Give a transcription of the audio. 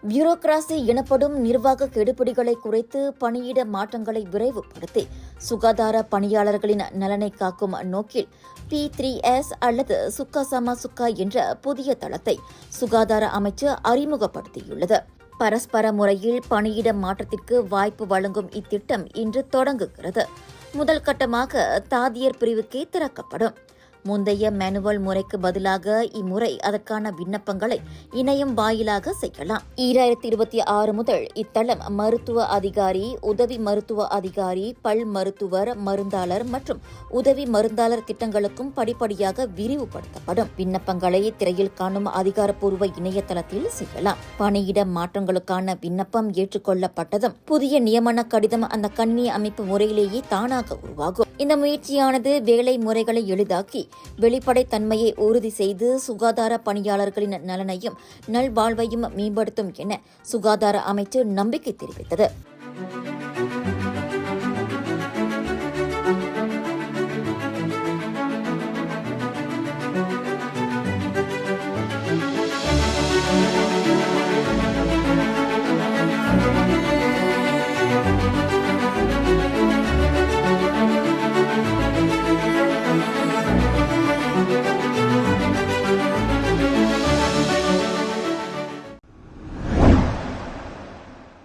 பியூரோகிராசி எனப்படும் நிர்வாக கெடுபிடிகளை குறைத்து பணியிட மாற்றங்களை விரைவுபடுத்தி சுகாதார பணியாளர்களின் நலனை காக்கும் நோக்கில் P3S அல்லது சுக்கா சமா சுக்கா என்ற புதிய தளத்தை சுகாதார அமைச்சு அறிமுகப்படுத்தியுள்ளது. பரஸ்பர முறையில் பணியிட மாற்றத்திற்கு வாய்ப்பு வழங்கும் இத்திட்டம் இன்று தொடங்குகிறது. முதல் கட்டமாக தாதியர் பிரிவுக்கே திறக்கப்படும். முந்தைய மேனுவல் முறைக்கு பதிலாக இம்முறை அதற்கான விண்ணப்பங்களை இணையம் வாயிலாக செய்யலாம். 2026 முதல் இத்தளம் மருத்துவ அதிகாரி, உதவி மருத்துவ அதிகாரி, பல் மருத்துவர், மருந்தாளர் மற்றும் உதவி மருந்தாளர் திட்டங்களுக்கும் படிப்படியாக விரிவுபடுத்தப்படும். விண்ணப்பங்களை திரையில் காணும் அதிகாரப்பூர்வ இணையதளத்தில் செய்யலாம். பணியிட மாற்றங்களுக்கான விண்ணப்பம் ஏற்றுக்கொள்ளப்பட்டதும் புதிய நியமன கடிதம் அந்த கணினி அமைப்பு முறையிலேயே தானாக உருவாகும். இந்த முயற்சியானது வேலை முறைகளை எளிதாக்கி வெளிப்படைத்தன்மையை உறுதி செய்து சுகாதார பணியாளர்களின் நலனையும் நல்வாழ்வையும் மேம்படுத்தும் என சுகாதார அமைச்சு நம்பிக்கை தெரிவித்தது.